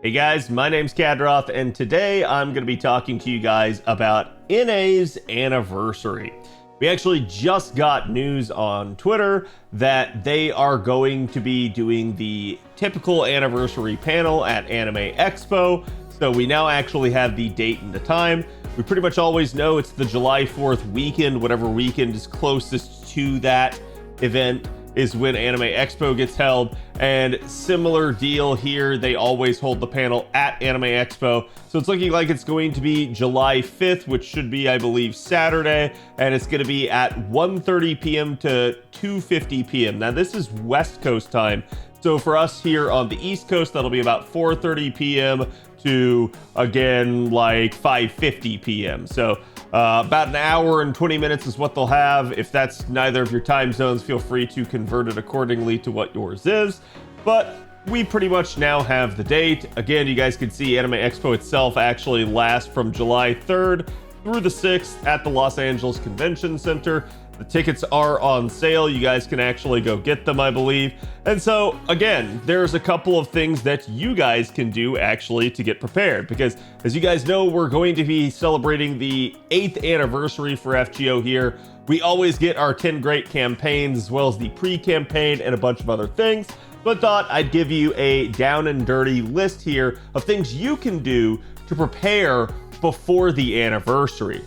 Hey guys, my name's Khadroth, and today I'm going to be talking to you guys about NA's anniversary. We actually just got news on Twitter that they are going to be doing the typical anniversary panel at Anime Expo, so we now actually have the date and the time. We pretty much always know it's the July 4th weekend, whatever weekend is closest to that event is when Anime Expo gets held, and similar deal here, they always hold the panel at Anime Expo, so it's looking like it's going to be July 5th, which should be, I believe, Saturday, and it's going to be at 1:30 p.m. to 2:50 p.m. Now this is West Coast time, so for us here on the East Coast, that'll be about 4:30 p.m. to, again, like 5:50 p.m. So about an hour and 20 minutes is what they'll have. If that's neither of your time zones, feel free to convert it accordingly to what yours is. But we pretty much now have the date. Again, you guys can see Anime Expo itself actually lasts from July 3rd through the 6th at the Los Angeles Convention Center. The tickets are on sale. You guys can actually go get them, I believe. And so, again, there's a couple of things that you guys can do actually to get prepared. Because, as you guys know, we're going to be celebrating the 8th anniversary for FGO here. We always get our 10 great campaigns, as well as the pre-campaign and a bunch of other things. So I thought I'd give you a down and dirty list here of things you can do to prepare before the anniversary.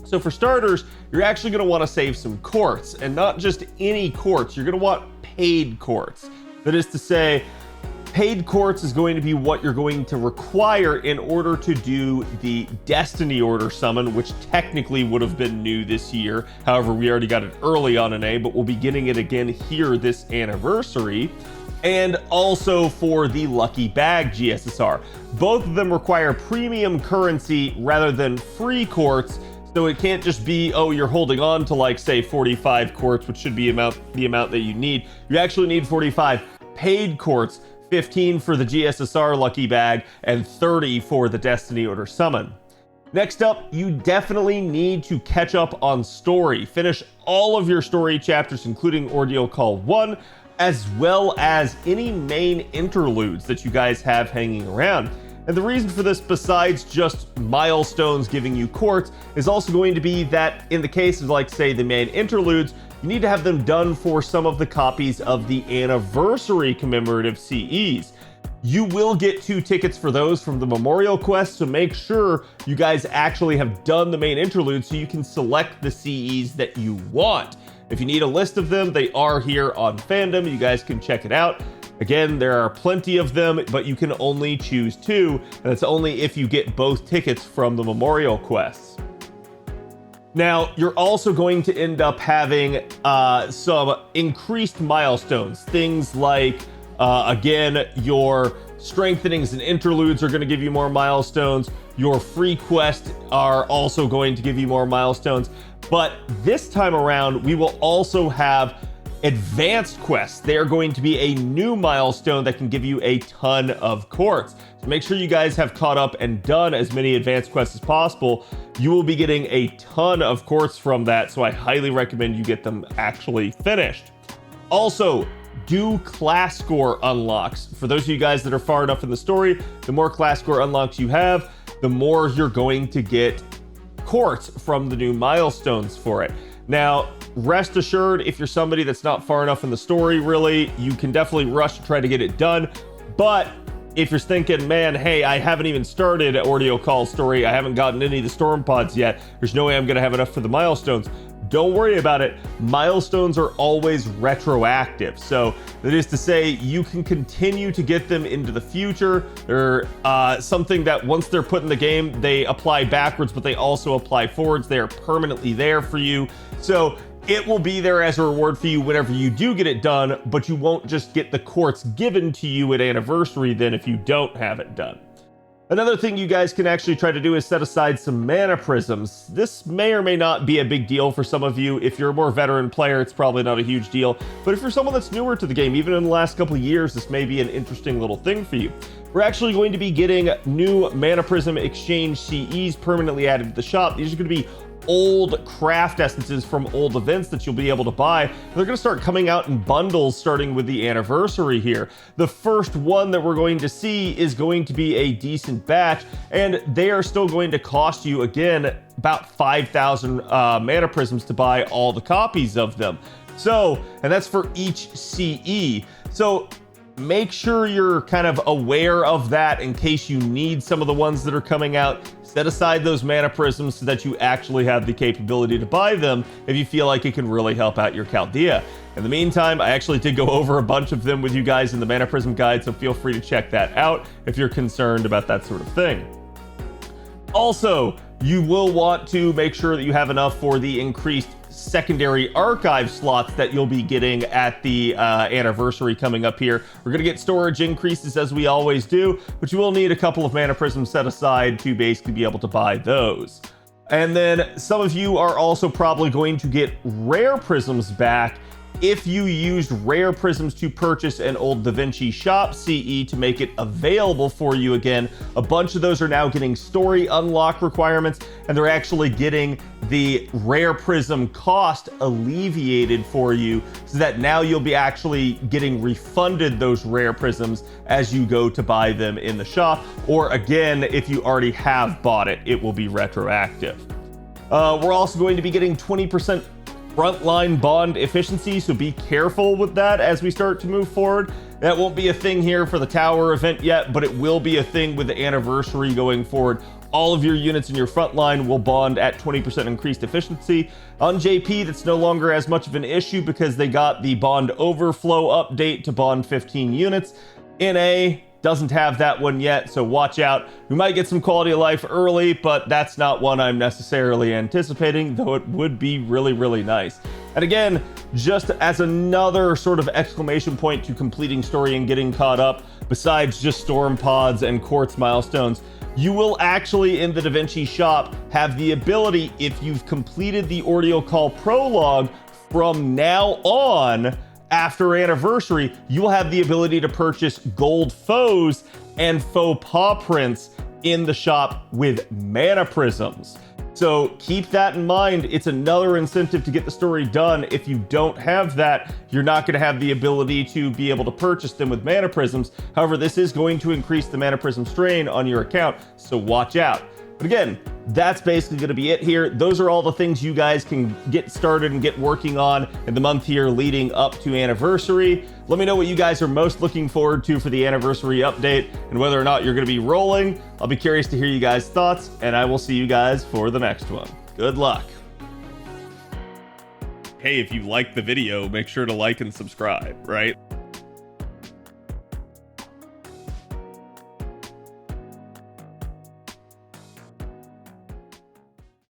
So for starters, you're actually going to want to save some quartz, and not just any quartz. You're going to want paid quartz. That is to say, paid quartz is going to be what you're going to require in order to do the Destiny Order summon, which technically would have been new this year. However, we already got it early on NA, but we'll be getting it again here this anniversary. And also for the Lucky Bag GSSR. Both of them require premium currency rather than free quartz. So it can't just be, oh, you're holding on to, like, say 45 quartz, which should be the amount that you need. You actually need 45 paid quartz, 15 for the GSSR Lucky Bag, and 30 for the Destiny Order Summon. Next up, you definitely need to catch up on story. Finish all of your story chapters, including Ordeal Call 1, as well as any main interludes that you guys have hanging around. And the reason for this, besides just milestones giving you quartz, is also going to be that in the case of, like, say, the main interludes, you need to have them done for some of the copies of the anniversary commemorative CEs. You will get 2 tickets for those from the memorial quest, so make sure you guys actually have done the main interlude so you can select the CEs that you want. If you need a list of them, they are here on Fandom. You guys can check it out. Again, there are plenty of them, but you can only choose 2, and it's only if you get both tickets from the memorial quests. Now, you're also going to end up having some increased milestones. Things like, again, your strengthenings and interludes are going to give you more milestones. Your free quests are also going to give you more milestones. But this time around, we will also have advanced quests. They are going to be a new milestone that can give you a ton of quartz. So make sure you guys have caught up and done as many advanced quests as possible. You will be getting a ton of quartz from that, so I highly recommend you get them actually finished. Also, do class score unlocks. For those of you guys that are far enough in the story, the more class score unlocks you have, the more you're going to get quartz from the new milestones for it. Now, rest assured, if you're somebody that's not far enough in the story, really, you can definitely rush to try to get it done. But if you're thinking, man, hey, I haven't even started Ordeal Call story, I haven't gotten any of the storm pods yet, there's no way I'm going to have enough for the milestones. Don't worry about it. Milestones are always retroactive. So that is to say, you can continue to get them into the future. They're something that once they're put in the game, they apply backwards, but they also apply forwards. They are permanently there for you. So it will be there as a reward for you whenever you do get it done, but you won't just get the quartz given to you at anniversary then if you don't have it done. Another thing you guys can actually try to do is set aside some mana prisms. This may or may not be a big deal for some of you. If you're a more veteran player, it's probably not a huge deal. But if you're someone that's newer to the game, even in the last couple of years, this may be an interesting little thing for you. We're actually going to be getting new mana prism exchange CEs permanently added to the shop. These are going to be old craft essences from old events that you'll be able to buy. They're going to start coming out in bundles starting with the anniversary here. The first one that we're going to see is going to be a decent batch, and they are still going to cost you, again, about 5,000 mana prisms to buy all the copies of them. So, and that's for each CE. So make sure you're kind of aware of that in case you need some of the ones that are coming out. Set aside those mana prisms so that you actually have the capability to buy them if you feel like it can really help out your Chaldea. In the meantime, I actually did go over a bunch of them with you guys in the Mana Prism guide, so feel free to check that out if you're concerned about that sort of thing. Also, you will want to make sure that you have enough for the increased secondary archive slots that you'll be getting at the anniversary coming up here. We're going to get storage increases as we always do, but you will need a couple of mana prisms set aside to basically be able to buy those. And then some of you are also probably going to get rare prisms back if you used rare prisms to purchase an old Da Vinci shop CE to make it available for you again. A bunch of those are now getting story unlock requirements, and they're actually getting the rare prism cost alleviated for you, so that now you'll be actually getting refunded those rare prisms as you go to buy them in the shop, or again, if you already have bought it, it will be retroactive. We're also going to be getting 20% frontline bond efficiency, so be careful with that as we start to move forward. That won't be a thing here for the tower event yet, but it will be a thing with the anniversary going forward. All of your units in your front line will bond at 20% increased efficiency. On JP, that's no longer as much of an issue because they got the bond overflow update to bond 15 units. NA doesn't have that one yet, so watch out. We might get some quality of life early, but that's not one I'm necessarily anticipating, though it would be really, really nice. And again, just as another sort of exclamation point to completing story and getting caught up, besides just storm pods and quartz milestones, you will actually, in the Da Vinci shop, have the ability, if you've completed the Ordeal Call prologue from now on, after anniversary, you will have the ability to purchase gold foes and faux paw prints in the shop with mana prisms. So keep that in mind. It's another incentive to get the story done. If you don't have that, you're not going to have the ability to be able to purchase them with mana prisms. However, this is going to increase the mana prism strain on your account, so watch out. But again, that's basically going to be it here. Those are all the things you guys can get started and get working on in the month here leading up to anniversary. Let me know what you guys are most looking forward to for the anniversary update and whether or not you're going to be rolling. I'll be curious to hear you guys' thoughts, and I will see you guys for the next one. Good luck. Hey, if you liked the video, make sure to like and subscribe, right?